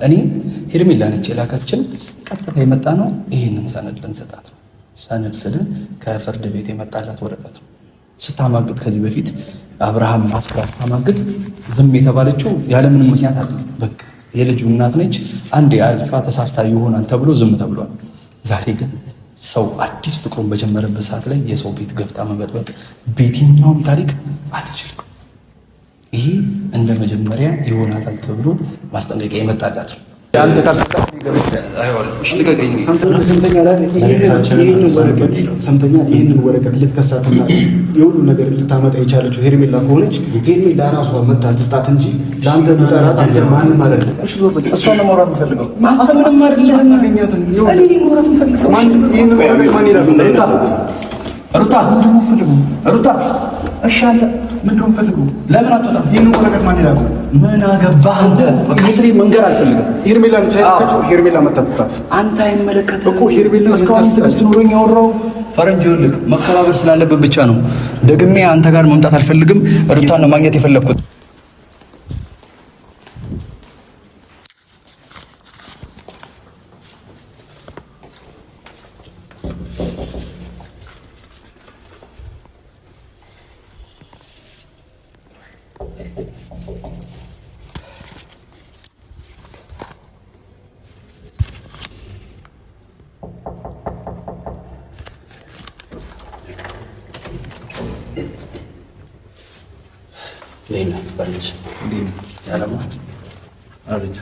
እኔ ሄርሜላ ነች የላከችን። ቀጥታ የመጣ ነው ይህንን ሰነድ ልንሰጣት ነው። ሰነድ ስል ከፍርድ ቤት የመጣላት ወረቀት ነው። ስታማግጥ ከዚህ በፊት አብርሃም አስክራ ስታማግጥ ዝም የተባለችው ያለምንም ምክንያት አለ። በቃ የልጁ እናት ነች። አንዴ አልፋ ተሳስታ ይሆናል ተብሎ ዝም ተብሏል። ዛሬ ግን ሰው አዲስ ፍቅሩን በጀመረበት ሰዓት ላይ የሰው ቤት ገብታ መበጥበጥ በየትኛውም ታሪክ አትችልም። ይሄ እንደ መጀመሪያ ይሆናታል ተብሎ ማስጠንቀቂያ የመጣላት ነው። አንተ ካልተቀበል ይህንን ወረቀት ልትከሳትና የሁሉ ነገር ልታመጣ የቻለችው ሄርሜላ ከሆነች ሄርሜላ ራሷ መታ ትስጣት እንጂ ለአንተ ጠራት አንተ ማንም አይደለም። እሷን ነው ማውራት የምፈልገው። ምንም አይደለም። ታገኛትም ሩታ ምንድን ነው ፈልጉ? ሩታ እሺ አለ ምንድን ነው ፈልጉ? ለምን አትወጣም? ይሄን ወረቀት ማን ይላል? ምን አገባህ አንተ? ከስሬ መንገር አልፈልግም። ሄርሜላ ነች አይደለች? ሄርሜላ መታተታት አንተ አይመለከትም እኮ ሄርሜላ እስካሁን ትዕግስት ኖሮኝ ያወራው ፈረንጅ ይኸውልህ፣ መከባበር ስላለብን ብቻ ነው። ደግሜ አንተ ጋር መምጣት አልፈልግም። ሩታን ነው ማግኘት የፈለግኩት። ሌላ ፈረንጅ ሰላም አቤት።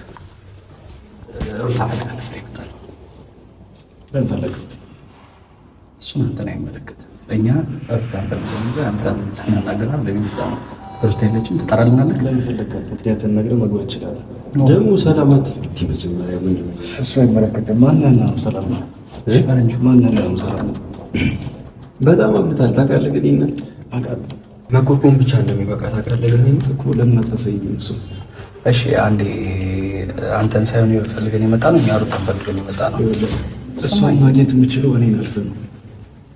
ሩታ ፈለጋለች ይመጣል። ለምን ፈለገ? እሱን አንተን አይመለከትም። እኛ ሩታን ፈልገን እንጂ አንተን እናናገራለን። ለሚመጣ ነው ሩታ የለችም ትጠራልናለህ። ለምን ፈለጋል? ምክንያቱም ነግረህ መግባት ይችላል። ደግሞ ሰላማት መጀመሪያ ምንድን ነው እሱ አይመለከትም። ማንና ነው ሰላም ነው ፈረንጅ ማንና ነው ሰላም ነው። በጣም አብልታል ታውቃለህ። ግን ይሄን አውቃለሁ መቆርቆም ብቻ እንደሚበቃ ታውቃለህ። ግን እኮ ለምን አታሳይም? እሱ እሺ አንዴ አንተን ሳይሆን ፈልገን የመጣ ነው። እኛ ሩታን ፈልገን የመጣ ነው። እሷን ማግኘት የምችለው እኔን አልፍ ነው።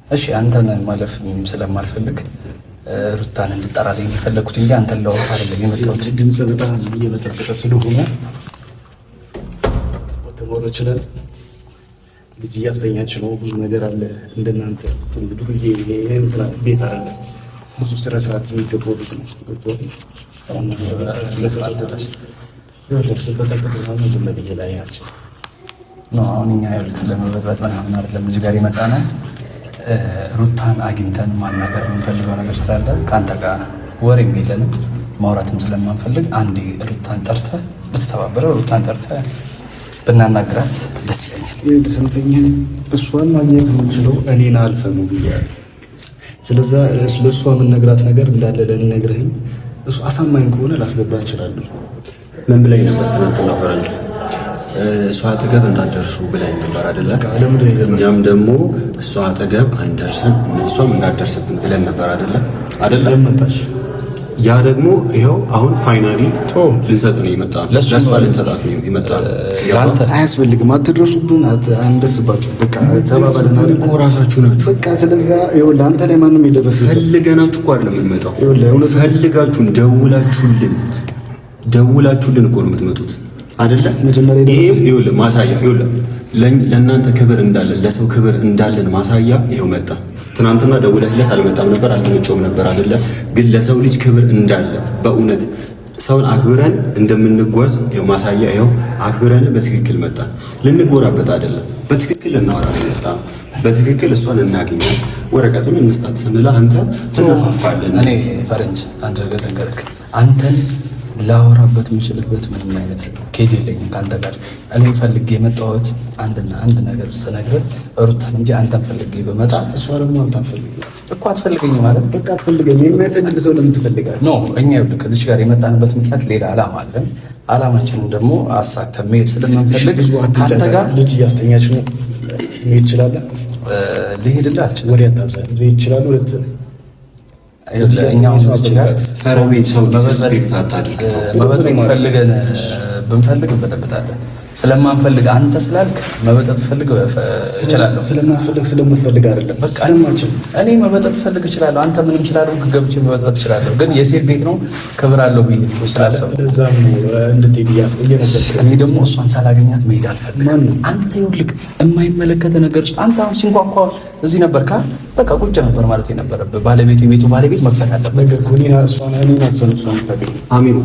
እሺ አንተን ማለፍ ስለማልፈልግ ሩታን እንድጠራልኝ የፈለግኩት እንጂ አንተን ለወራት አይደለም የመጣሁት። ድምፅ በጣም እየበጠበጠ ስለሆነ ወተሞረ ይችላል። ልጅ እያስተኛች ነው። ብዙ ነገር አለ። እንደናንተ እንግዲህ ይሄ እንትና ቤት አለ። ብዙ ስራ ስርዓት የሚገባው ቤት ነው። ገብቶሃል? አሁን እኛ ይኸውልህ ስለመበጥበጥ ምናምን አይደለም እዚህ ጋር የመጣ ነው። ሩታን አግኝተን ማናገር የምንፈልገው ነገር ስላለ ከአንተ ጋር ወሬም የለንም ማውራትም ስለማንፈልግ አንዴ ሩታን ጠርተህ ብትተባበረው ሩታን ጠርተህ ብናናግራት ደስ ይለኛል። ስንተኛ እሷን ማግኘት የምንችለው እኔን አልፈህ ነው ብያለሁ። ስለዛ ለእሷ የምንነግራት ነገር እንዳለ ለእኔ ነግረህኝ እሱ አሳማኝ ከሆነ ላስገባ እችላለሁ። ምን ብላኝ ነበር ትናንትና ፈረንጅ? እሷ አጠገብ እንዳትደርሱ ብላኝ ነበር አይደለ? እኛም ደግሞ እሷ አጠገብ አንደርስም እሷም እንዳትደርስብን ብለን ነበር አይደለ? መጣሽ። ያ ደግሞ ይኸው አሁን ፋይናሊ ልንሰጥ ነው የመጣ ነው። ለእሷ ልንሰጣት ነው የመጣ ነው። አያስፈልግም፣ አትድረሱብን፣ አንደርስባችሁ። በቃ ተባባልና እኮ ራሳችሁ ናችሁ። በቃ ስለዛ ይኸውልህ አንተ ላይ ማንም የደረሰ ፈልገናችሁ እኮ አይደለም የምንመጣው። ፈልጋችሁን ደውላችሁልን እኮ ነው የምትመጡት አይደለ? መጀመሪያ ይኸውልህ ማሳያ ይኸውልህ ለእናንተ ክብር እንዳለን ለሰው ክብር እንዳለን ማሳያ ይኸው መጣ። ትናንትና ደውለህለት አልመጣም ነበር አልተመቸውም ነበር አይደለ? ግን ለሰው ልጅ ክብር እንዳለ በእውነት ሰውን አክብረን እንደምንጓዝ ይኸው ማሳያ ይኸው አክብረን በትክክል መጣ። ልንጎራበት አይደለም፣ በትክክል ልናወራ መጣ። በትክክል እሷን እናገኛል። ወረቀቱን እንስጣት ስንላ አንተ ትነፋፋለን። እኔ ፈረንጅ አንድ ነገር ልንገርህ፣ አንተን ላወራበት የምችልበት ምንም አይነት ኬዝ የለኝም ከአንተ ጋር። እኔ ፈልጌ የመጣሁት አንድና አንድ ነገር ስነግርህ ሩታን እንጂ አንተን ፈልጌ በመጣ እሷ ደግሞ አንተን ፈልጌ እኮ አትፈልገኝ ማለት በቃ አትፈልገኝ። የማይፈልግ ሰው ለምን ትፈልጋለህ? ኖ እኛ ከዚች ጋር የመጣንበት ምክንያት ሌላ ዓላማ አለን። ዓላማችንን ደግሞ አሳክተን መሄድ ስለምንፈልግ ከአንተ ጋር ልጅ እያስተኛች ነው። መሄድ ትችላለህ። ልሄድልህ አልችልም። ወሬ አታብዛ። ልሄድ እችላለሁ። መበጥበጥ ፈልገን ብንፈልግ እንበጠብጣለን። ስለማንፈልግ አንተ ስላልክ መበጠጥ ፈልግ እችላለሁ። ስለማትፈልግ ስለምትፈልግ አይደለም። በቃ እኔ መበጠጥ ፈልግ እችላለሁ። አንተ ምንም ስላለው ገብቼ መበጠጥ እችላለሁ። ግን የሴት ቤት ነው ክብር አለው ብዬ ስላሰብኩ እኔ ደግሞ እሷን ሳላገኛት መሄድ አልፈልግም። አንተ ይኸውልህ የማይመለከተ ነገር ውስጥ አንተ አሁን ሲንኳኳ እዚህ ነበር ካ በቃ ቁጭ ነበር ማለት የነበረብህ። ባለቤት የቤቱ ባለቤት መክፈት አለበት። አሚሩ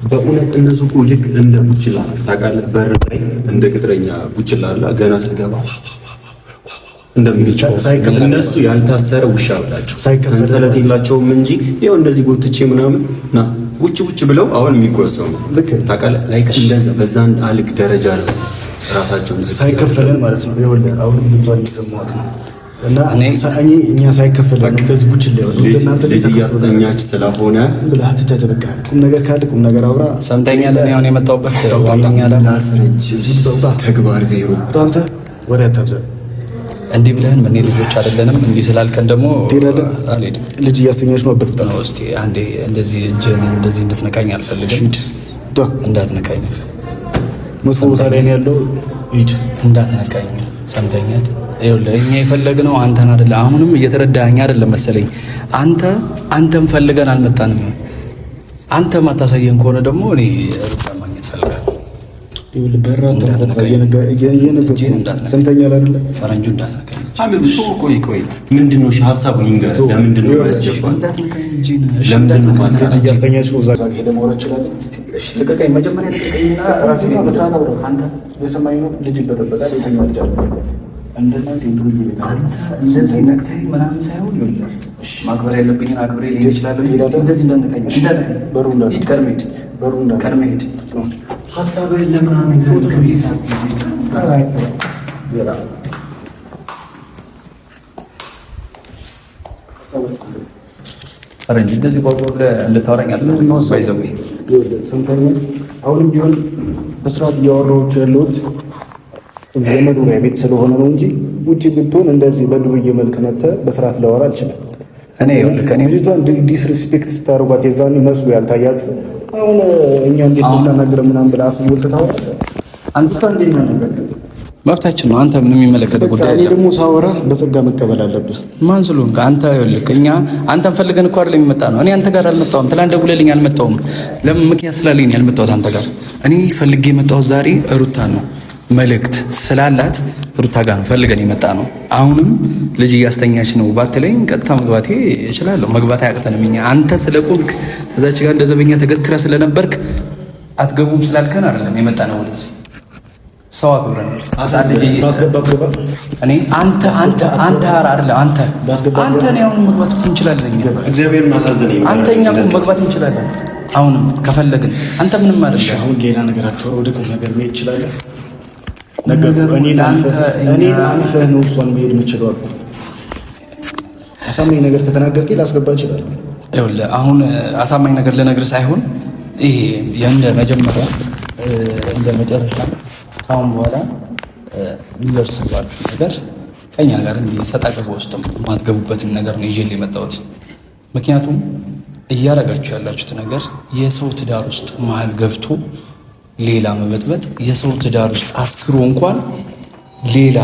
በእውነት እነሱ እኮ ልክ እንደ ቡችላ ታውቃለህ፣ በር ላይ እንደ ቅጥረኛ ቡችላ አለ። ገና ስትገባ እንደሚልቸው እነሱ ያልታሰረ ውሻ ብላቸው ሰንሰለት የላቸውም እንጂ ይኸው እንደዚህ ጎትቼ ምናምን ና ውጭ ብለው አሁን የሚጎሰው ታውቃለህ። ላይክ እንደዛ በዛን አልክ ደረጃ ነው ራሳቸውን ሳይከፈለን ማለት ነው። ይኸውልህ አሁን ልጇን እየሰማሁት ነው እና እኛ ሳይከፈለን እንደዚህ ቡችላ ልጅ እያስተኛች ስለሆነ ዝም ብለህ አትጃጃ። በቃ ቁም ነገር ካለ ቁም ነገር አውራ። ሰምተኛል። እኔ አሁን የመጣሁበት ዋናኛ ተግባር ዜሮ። አንተ ወሬ አታብዛ። እንዲህ ብለህን ምን ልጆች አይደለንም። እንዲህ ስላልከን ደግሞ አልሄድም። ልጅ እያስተኛች ነው። በጥብጣት ነው። እስቲ አንዴ እንደዚህ እጄን እንደዚህ እንድትነካኝ አልፈልግም። እንዳትነካኝ። መጥፎ ቦታ ላይ ነው ያለው። ሂድ፣ እንዳትነካኝ። ሰምተኛል። ይኸውልህ እኛ የፈለግነው አንተን አይደለ። አሁንም እየተረዳኸኝ አይደለም መሰለኝ። አንተን ፈልገን አልመጣንም። አንተ ማታሳየን ከሆነ ደግሞ እኔ ሩታ ማግኘት ፈልጋለሁ። ሰምተኛል አይደለ? ፈረንጁ እንዳትነካኝ። አሚሩ ቆይ ምንድነው ሀሳቡን ይንገር። ለምንድነው ያስገባል? ለምንድነው ማለት እያስተኛች ነው? እዛ ጋር ሄደህ ማውራት ትችላለህ። ልቀቀኝ። መጀመሪያ ልቀቀኝና ራሴን በስርዓት አውራ። አንተ የሰማኝ ነው። ልጅ ይበጠበጣል። የተኛው ልጅ አለ እንደዚህ ነክተኸኝ ምናምን ሳይሆን ማክበር ያለብኝን አክብሬ ሊሄድ እችላለሁ። እንደዚህ እንዳነካኝ ቀድመህ ሂድ። ሀሳብህን ለምናምን ፈረንጅ እንደዚህ ቆርቆ ልታወራኝ አልፈልግም። አሁንም ቢሆን በስርዓት እያወራሁት ያለሁት የመኖሪያ ቤት ስለሆነ ነው እንጂ ውጭ ብትሆን እንደዚህ በዱርዬ መልክ መጥተህ በስርዓት ላወራ አልችልም። ልጅቷን ዲስሪስፔክት ስታደርጓት የዛኔ መስሎ ያልታያችሁ አሁን እኛ እንዴት ልታናግረን ምናምን ብለህ አፍ ሞልተህ ታወራለህ። አንተ እንዴት ነው ነገር መብታችን ነው። አንተ ምንም የሚመለከት ጉዳይ አይደለም። ደግሞ ሳወራ በጸጋ መቀበል አለብህ። ማን ስለሆንክ አንተ ይኸውልህ፣ እኛ አንተን ፈልገን እኮ አይደለም የመጣ ነው። እኔ አንተ ጋር አልመጣሁም። ትላንት ደውለልኝ አልመጣሁም። ለምን ምክንያት ስላለኝ ያልመጣሁት አንተ ጋር። እኔ ፈልጌ የመጣሁት ዛሬ ሩታ ነው። መልእክት ስላላት ሩታ ጋር ነው ፈልገን የመጣ ነው። አሁንም ልጅ እያስተኛች ነው ባትለኝ ቀጥታ መግባቴ እችላለሁ። መግባት አያቅተንም። እኛ አንተ ስለቆምክ ከዛች ጋር እንደዘበኛ ተገትረ ስለነበርክ አትገቡም ስላልከን አይደለም የመጣ ነው ወደዚህ ሰው አክብረን እኔ አንተ ነው አሁን መግባት እንችላለን። እግዚአብሔርን አሳዘነኝ። አንተኛ መግባት እንችላለን። አሁንም ከፈለግን አንተ ምንም አይደለም። አሁን ሌላ ነገር አትወራ። ወደ ቁም ነገር መሄድ ይችላል። እኔ አልፈህ ነው እሷን መሄድ የምችለው አልኩ። አሳማኝ ነገር ከተናገርክ ላስገባ ይችላል። ይኸውልህ አሁን አሳማኝ ነገር ልነግርህ ሳይሆን ይሄ እንደ መጀመሪያ እንደ መጨረሻ ካሁን በኋላ የሚደርስባችሁ ነገር ከኛ ጋር እንዲህ ሰጣ ገባ ውስጥም የማትገቡበትን ነገር ነው ይዤ የመጣሁት። ምክንያቱም እያደረጋችሁ ያላችሁት ነገር የሰው ትዳር ውስጥ መሀል ገብቶ ሌላ መበጥበጥ፣ የሰው ትዳር ውስጥ አስክሮ እንኳን ሌላ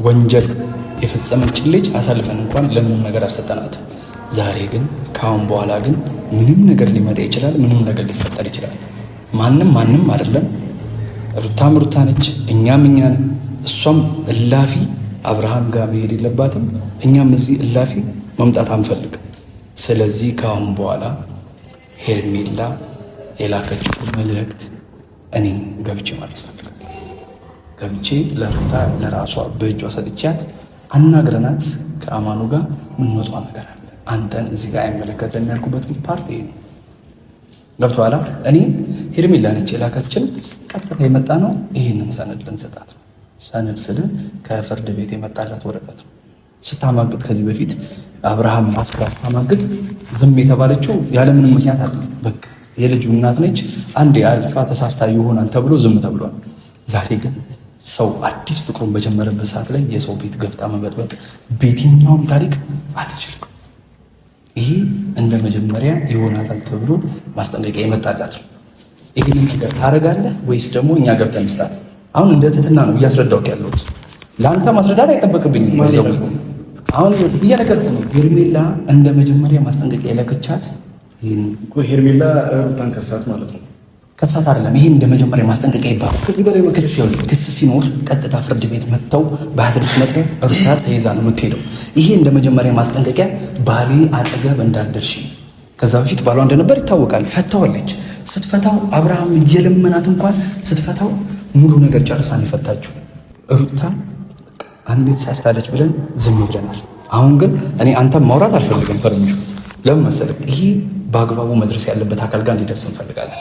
ወንጀል የፈጸመችን ልጅ አሳልፈን እንኳን ለምንም ነገር አልሰጠናትም። ዛሬ ግን ካሁን በኋላ ግን ምንም ነገር ሊመጣ ይችላል፣ ምንም ነገር ሊፈጠር ይችላል። ማንም አይደለም። ሩታም ሩታ ነች፣ እኛም እኛ ነን። እሷም እላፊ አብርሃም ጋር መሄድ የለባትም፣ እኛም እዚህ እላፊ መምጣት አንፈልግም። ስለዚህ ካሁን በኋላ ሄርሜላ የላከችው መልእክት እኔ ገብቼ ማለት ፈልጋለሁ። ገብቼ ለሩታ ለራሷ በእጇ ሰጥቻት አናግረናት ከአማኑ ጋር ምንወጣው ነገር አለ። አንተን እዚህ ጋር አይመለከተን ያልኩበት ፓርቲ ይሄ ነው። ገብቶሃል? እኔ ሄርሜላ ነች የላከችን። ቀጥታ የመጣ ነው ይህንን ሰነድ ልንሰጣት ነው። ሰነድ ስል ከፍርድ ቤት የመጣላት ወረቀት ነው። ስታማግጥ ከዚህ በፊት አብርሃም አስክራ ስታማግጥ ዝም የተባለችው ያለምንም ምክንያት አለ። በቃ የልጁ እናት ነች። አንዴ አልፋ ተሳስታ ይሆናል ተብሎ ዝም ተብሏል። ዛሬ ግን ሰው አዲስ ፍቅሩን በጀመረበት ሰዓት ላይ የሰው ቤት ገብታ መበጥበጥ በየትኛውም ታሪክ አትችልም። ይሄ እንደ መጀመሪያ ይሆናታል ተብሎ ማስጠንቀቂያ የመጣላት ነው። ይህንን ነገር ታደርጋለህ ወይስ ደግሞ እኛ ገብተን መስጣት? አሁን እንደ ትህትና ነው እያስረዳሁህ ያለሁት። ለአንተ ማስረዳት አይጠበቅብኝም። ይዘው አሁን እየነገርኩህ ነው። ሄርሜላ እንደ መጀመሪያ ማስጠንቀቂያ የላከቻት ይሄን እኮ ሄርሜላ ሩታን ከሳት ማለት ነው። ከሳት አይደለም። ይሄን እንደ መጀመሪያ ማስጠንቀቂያ ይባላል። ከዚህ በላይ ክስ ሲኖር ቀጥታ ፍርድ ቤት መጥተው በ26 መጥሪያ ሩታ ተይዛ ነው የምትሄደው። ይሄ እንደ መጀመሪያ ማስጠንቀቂያ ባሌ አጠገብ እንዳትደርሺ። ከዛ በፊት ባሏ እንደነበር ይታወቃል። ፈታዋለች። ስትፈታው አብርሃም እየለመናት እንኳን ስትፈታው ሙሉ ነገር ጨርሳ ነው የፈታችው። ሩታ አንዴት ሳስታለች ብለን ዝም ብለናል። አሁን ግን እኔ አንተም ማውራት አልፈልግም። ፈረንጁ ለምን መሰለህ? ይሄ በአግባቡ መድረስ ያለበት አካል ጋር እንዲደርስ እንፈልጋለን።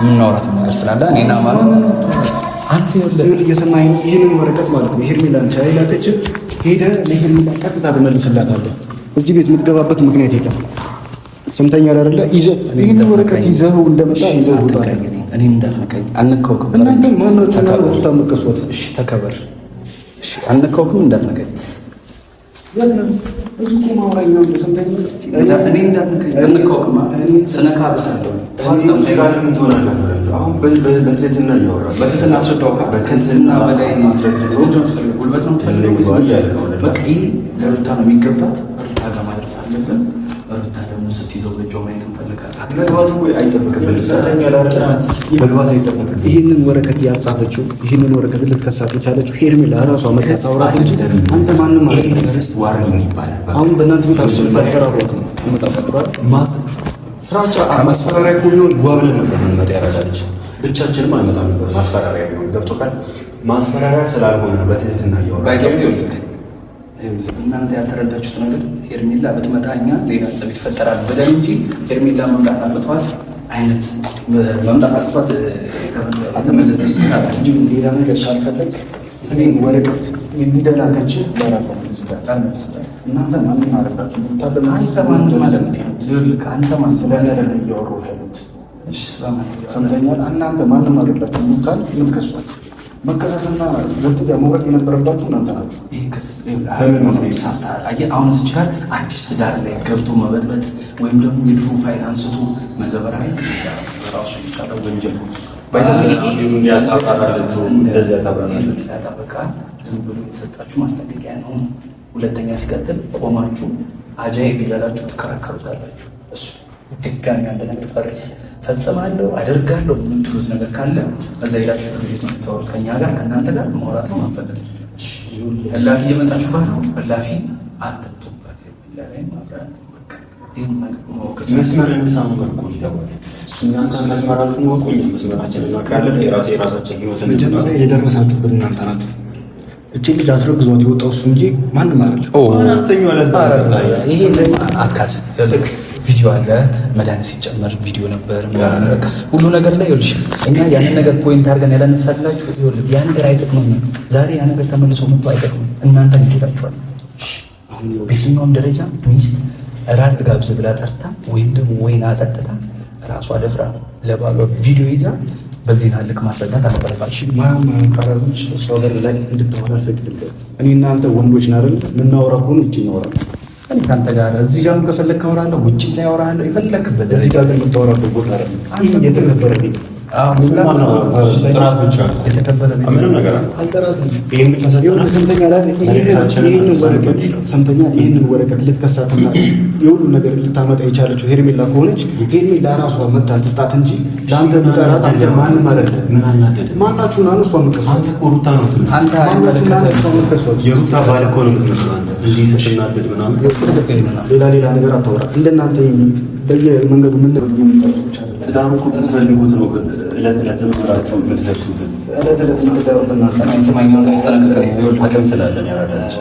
ምናወራት ነገር ስላለ እኔና ማለት አንተ እየሰማኸኝ ነው። ይህንን ወረቀት ማለት ነው ሄርሜላን ቻይላከች ሄደህ ለሄርሜላ ቀጥታ ትመልስላታለህ። እዚህ ቤት የምትገባበት ምክንያት የለም። ሰምተኛል አይደለ? ይህንን ወረቀት ይዘኸው እንደመጣ ይዘህ እኔ እንዳትነካኝ። አልነካውክም። እናንተ ማናችሁ ሩታ መቀስወት? እሺ ተከበር። እሺ አልነካውክም። እንዳትነካኝ። የት ነው ብዙ እኮ ማውራኝ ነው። ሰምተኛል። እስቲ እኔ እንዳትነካኝ። አልነካውክም። ስነካ ብሳለሁ። ምን ትሆናለህ? አሁን በትህትና እያወራህ በትህትና አስረዳው። በትህትና በላይ ማስረዳት ጉልበት ነው የምፈልገው። በቃ ይህ ለሩታ ነው የሚገባት። ሩታ ጋር ማድረስ አለብን። ሩታ ደግሞ ስትይዘው በእጇ ማየት እንፈልጋለን። መግባት አይጠበቅብን። መግባት አይጠበቅብን። ይህንን ወረቀት ያጻፈችው ይህንን ወረቀት ልትከሳት የቻለችው ሄርሜላ ራሷ መጣ ታውራት እንጂ አንተ ማንም ማለት ነው። ፈርስት ዋርኒንግ ይባላል። አሁን በእናንተ ቤት አስፈራራት ነው የምታፈጥሯል። ፍራቻ ማስፈራሪያ እኮ ቢሆን ጓብለን ነበር የምንመጣ። ያረዳለች ብቻችንም አንመጣም ነበር። ማስፈራሪያ ቢሆን ገብቶካል። ማስፈራሪያ ስላልሆነ ነው በትህትና እያወራህ። እናንተ ያልተረዳችሁት ነገር ሄርሜላ ብትመጣ እኛ ሌላ ጸብ ይፈጠራል ብለን እንጂ ሄርሜላ መምጣት አቅቷት አይነት መምጣት አቅቷት የተመለሰች ስናት እንጂ ሌላ ነገር ካልፈለግ እኔ ወረቀት የሚደላከች ለራሷ መልስላት። እናንተ ማንም አረጋችሁ ታደና አይሰማን ማለት ነው። አንተ ማን ስለሚያደርግ እያወሩ ያሉት ሰምተኛል። እናንተ ማንም አረጋችሁ ሙታል የምትከሷት መከሰስና ዘብጥ መውረድ የነበረባችሁ እናንተ ናችሁ። ይሄ ክስ አሁን ስቻል አዲስ ትዳር ላይ ገብቶ መበጥበጥ ወይም ደግሞ የድሮ ፋይል አንስቶ መዘበራዊ ራሱ ይቻላል ወንጀል ነው። ዝም ብሎ የተሰጣችሁ ማስጠንቀቂያ ነው። ሁለተኛ ሲቀጥል ቆማችሁ አጃይብ እያላችሁ ትከራከሩታላችሁ። እሱ ድጋሚ አንድ ነገር ፈጽማለሁ አደርጋለሁ የምትሉት ነገር ካለ እዛ ሄዳችሁ ፍርድ ቤት ነው የምታወሩት። ከእኛ ጋር ከእናንተ ጋር ማውራት ነው አንፈልግ። እላፊ እየመጣችሁ ባለ እላፊ አትምጡበት። መስመርን ሳሙ መልኩ ይታወቃል። እናንተ መስመራችሁን ወቁ፣ መስመራችንን እናውቃለን። የራሳችን ህይወት መጀመሪያ የደረሳችሁበት እናንተ ናችሁ። እቺ ልጅ አስረግዟት የወጣው እሱ እንጂ ማንም ማለት አስተኙ አለ። ይሄ አትካል ቪዲዮ አለ። መድኃኒት ሲጨመር ቪዲዮ ነበር። ሁሉ ነገር ላይ ይኸውልሽ፣ እኛ ያንን ነገር ፖይንት አድርገን ያላነሳላችሁ ይኸውልህ፣ ያ ነገር አይጠቅምም። ዛሬ ያ ነገር ተመልሶ መጥቶ አይጠቅምም። እናንተ ይሄዳችኋል። በየትኛውም ደረጃ ሚስት እራት ጋብዝ ብላ ጠርታ ወይም ደግሞ ወይን አጠጥታ ራሷ ደፍራ ለባሏ ቪዲዮ ይዛ በዚህ ልክ ማስረዳት አልነበረባችሁ። ማቃራቶች እሷ በር ላይ እንድታወራ አልፈቅድልህም። እኔ እናንተ ወንዶች ና አይደል የምናወራ ከሆነ ውጭ እናወራለን። ከአንተ ጋር እዚህ ጋር ከፈለክ አወራለሁ፣ ውጭ ላይ አወራለሁ። የፈለክበት እዚህ ጋር ግን የምታወራበት ቦታ አይደለም። ይህ የተከበረ ቤት ጥራት ብቻ የተከበረ ቤት ምንም ነገር አልጠራትም። ይህን ብቻ ሰምተኛ ይህንን ወረቀት ልትከሳትና የሁሉ ነገር ልታመጣ የቻለችው ሄርሜላ ከሆነች ሄርሜላ ራሷ መታ ትስጣት እንጂ ለአንተ ብጠራት አንተ ማንም አይደለም። ምን አናደድ ማናችሁን አኑ እሷ መቀሷ አንተ ሩታ ነው ትምስ አንተ የሩታ ባል እኮ ነው የምትመስለው አንተ እዚህ ስትናደድ ምናምን ሌላ ነገር አታወራ። እንደናንተ በየመንገዱ ምን ትዳሩ እኮ ብትፈልጉት ነው እለት እለት ዝም ብላችሁ የምትደርሱበት። እለት እለት የምትዳሩትና አቅም ስላለን ያራዳች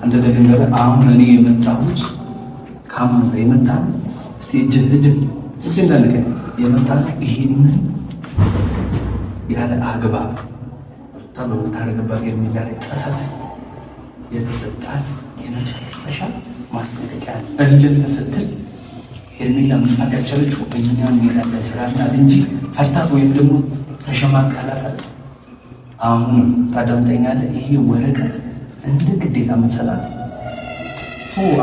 እንደ ደግነገር አሁን እኔ የመጣሁት ከአማን የመጣ እስቲ እጅ እንዳነቀ የመጣ ይሄንን ያለ አግባብ ታ በምታደርግባት ሄርሜላ ላይ ጥሰት የተሰጣት የመጨረሻ ማስጠንቀቂያ እልፍ ስትል ሄርሜላ መምጣት ያልቻለችው እኛ እንሄዳለን ስላልናት እንጂ ፈርታት ወይም ደግሞ ተሸማቀላት አለ። አሁን ታዳምጠኛለህ? ይሄ ወረቀት እንደ ግዴታ መሰላት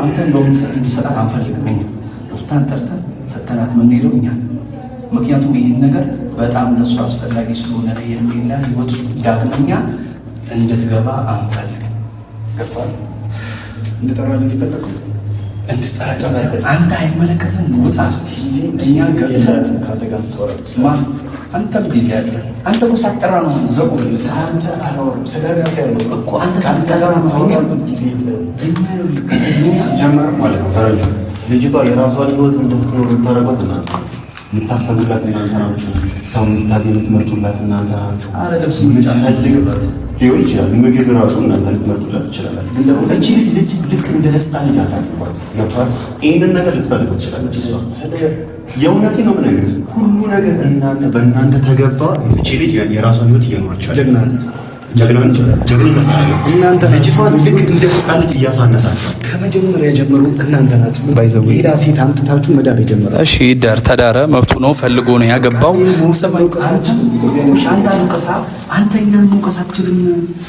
አንተ እንደውም እንዲሰጣት አንፈልግም። እኛ ሩታን ጠርተን ሰተናት የምንሄደው እኛ። ምክንያቱም ይህን ነገር በጣም ለእሱ አስፈላጊ ስለሆነ ሄርሜላ ህይወት ውስጥ ዳግመኛ እንድትገባ አንፈልግም። ገብቶሃል? እንድጠራልን ይፈለጉ አንተ አይመለከትም። ውጣ እስኪ እኛ ገብተን ከአንተ ጋር አንተም ጊዜ አለ። አንተ እኮ ሳትጠራ ነው ዘቁ አንተ አላወራም ስለራሴ ያለው እኮ አንተ ሳትጠራ ነው ጊዜ ጀመር ማለት ነው። ፈረንጁ ልጅቷ የራሷን ህይወት እንደምትኖር የምታደርጓት እናንተ ናችሁ። የምታሰቡላት እናንተ ናችሁ። ሰው እንድታገኝ የምትመርጡላት እናንተ ናችሁ። የምትፈልግበት ሊሆን ይችላል። ምግብ ራሱ እናንተ ልትመርጡላት ትችላላችሁ። ግን ደግሞ እቺ ልጅ ልክ እንደ ህፃን ልጅ አታድርጓት። ገብቶሃል? ይህንን ነገር ልትፈልጉ ትችላለች እሷ። የእውነቴ ነው የምነግርህ። ሁሉ ነገር እናንተ በእናንተ ተገባ። እቺ ልጅ የራሷን ህይወት እየኖረች ጀግንነት አለው። እናንተ ልጅቷን ልክ እንደ ህፃን ልጅ እያሳነሳችሁ ከመጀመሪያ ጀምሮ እናንተ ናችሁ። ሌላ ሴት አምጥታችሁ መዳር የጀመራችሁ። እሺ ዳር ተዳረ፣ መብቱ ነው፣ ፈልጎ ነው ያገባው። አንተኛን መውቀስ አትችልም።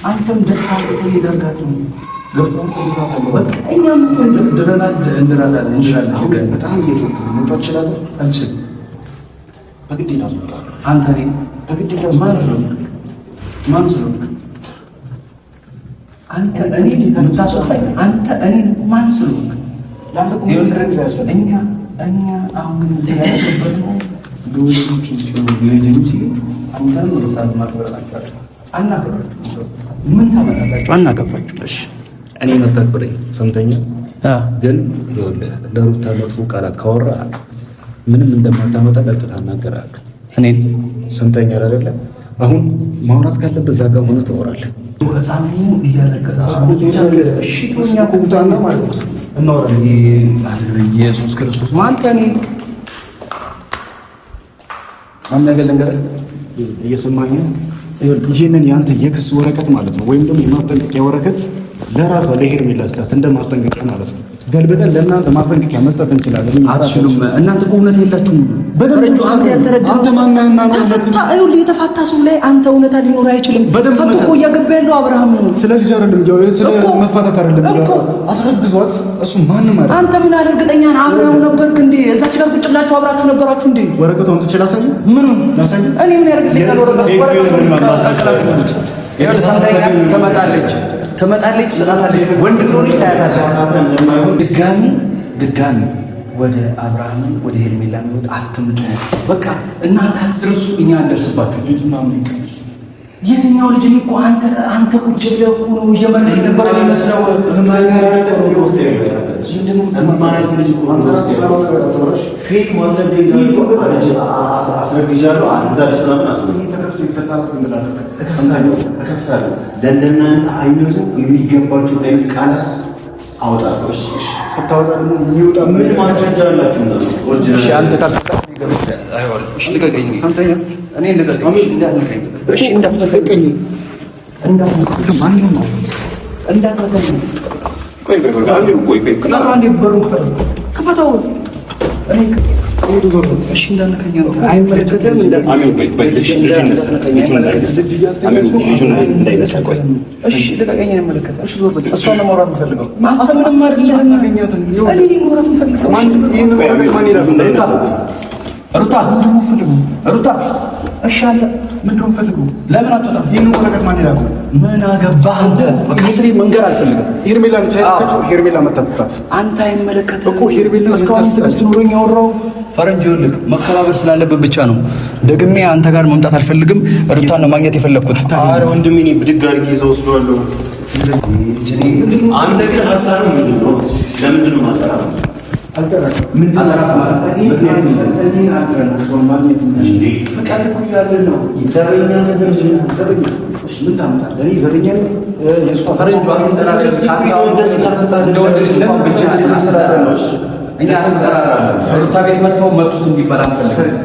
አንተም ደስታ እየዳርጋት ነው። እኛም እንድራታለን። በጣም እየጮክ መውጣት እችላለሁ አልችልም? በግዴታ ትወጣለህ አንተ። በግዴታ ማን ስለሆንክ አንተ እኔ የምታስወጣኝ? አንተ እኔ ማን ስለሆንክ? እኛ አሁን እዚህ ያለበትነው ዶዎቹ እንጂ አንተን ሩታን ማክበራችሁ አናከብራችሁ። ምን ታመጣላችሁ? አናከብራችሁ። እሺ እኔ መታክብረኝ ሰምተኛ። ግን ለሩታ መጥፎ ቃላት ካወራ ምንም እንደማታመጣ ቀጥታ እናገራለሁ። እኔን ሰምተኛ አይደለ? አሁን ማውራት ካለበት እዛ ጋር ሆነ ታወራለህ። ህፃኑ እያለቀሰ እሺ ኩታና ማለት ነው እናወራለን። ኢየሱስ ክርስቶስ አንተ እኔ አንድ ነገር ልንገርህ፣ እየሰማኝ ይህንን የአንተ የክስ ወረቀት ማለት ነው ወይም ደግሞ የማስጠንቀቂያ ወረቀት ለራሷ ለሄርሜላ ስጣት፣ እንደ ማስጠንቀቂያ ማለት ነው። ገልብጠን ለእናንተ ማስጠንቀቂያ መስጠት እንችላለን። አትችሉም። እናንተ እኮ እውነት የላችሁም። በደንብ አንተ ማነህና ነው የተፋታ ሰው ላይ አንተ እውነታ ሊኖር አይችልም። ፈቶ እኮ እያገባ ያለው አብርሃም ነው። ስለ ልጅ አይደለም፣ ስለ መፋታት አይደለም። አስረግዟት እሱ ማንም አይደለም። አንተ ምን አለ እርግጠኛ ነህ? አብርሃም ነበርክ እንዴ? እዛች ጋር ቁጭ ብላችሁ አብራችሁ ነበራችሁ እንዴ? ወረቀቱን ትችላለህ? ምን ላሳይ? እኔ ምን ያደርግልኛል? ወረቀቱን ካስቀላችሁ ነው። ይኸውልህ ሰምተኛ ትመጣለች፣ ትሰጣታለች። ወንድ ልጅ ታያታለች። ድጋሚ ወደ አብርሃምን ወደ ሄርሜላ ህይወት አትምጡ። በቃ እናንተ አትድረሱ፣ እኛ እንደርስባችሁ። ልጁ ምናምን ይቀር የትኛው ልጅ እኮ አንተ ቁጭ ብለህ እኮ ነው እየመረህ የነበረ የሚመስለው። ፌክ ማስረጃ ይዛችሁ አስረግዣለሁ አዛለች እከፍታለሁ። ለእንደናንተ አይነቱ የሚገባችሁ አይነት ቃላት አወጣለሁ። ስታወጣ ደግሞ የሚወጣ ምን ማስረጃ አላችሁ? አንተ ካልፈቀድክ ልቀቀኝ። እኔ ልቀቀኝ። እንዳትነካኝ። ማነው ነው እንዳትነካኝ። ክፈተው። እሺ እንዳትነካኝ። አይመለከትህም። እሺ ልቀቀኝ። አይመለከትህም። እሺ ዞር በል። እሷን ነው ማውራት የምፈልገው። አንተ ምንም አይደለህም። እኔ ማውራት የምፈልገው ሩታ ምንድን ነው ፈልጉ? ሩታ እሺ አለ ምንድን ነው ፈልጉ? ለምን አትወጣም? ይሄን ወረቀት ማን ይላል? ምን አገባህ አንተ? ከስሪ መንገር አልፈልግም። ሄርሜላ ነች አይደለች? ሄርሜላ መታጠጣት አንተ አይመለከትህም እኮ ሄርሜላ እስካሁን ትዕግስት ኖሮኝ ያወራው ፈረንጅ ይኸውልህ፣ መከባበር ስላለብን ብቻ ነው። ደግሜ አንተ ጋር መምጣት አልፈልግም። ሩታን ነው ማግኘት የፈለኩት። ኧረ ወንድሜ እኔ ብድግ አድርጌ ይዘው ወስደዋለሁ። አንተ ግን ሀሳብ ምንድን ነው? ለምንድን ነው ማጠራት? ሩታ ቤት መጥተው መጡት እንዲባል አንፈልግም።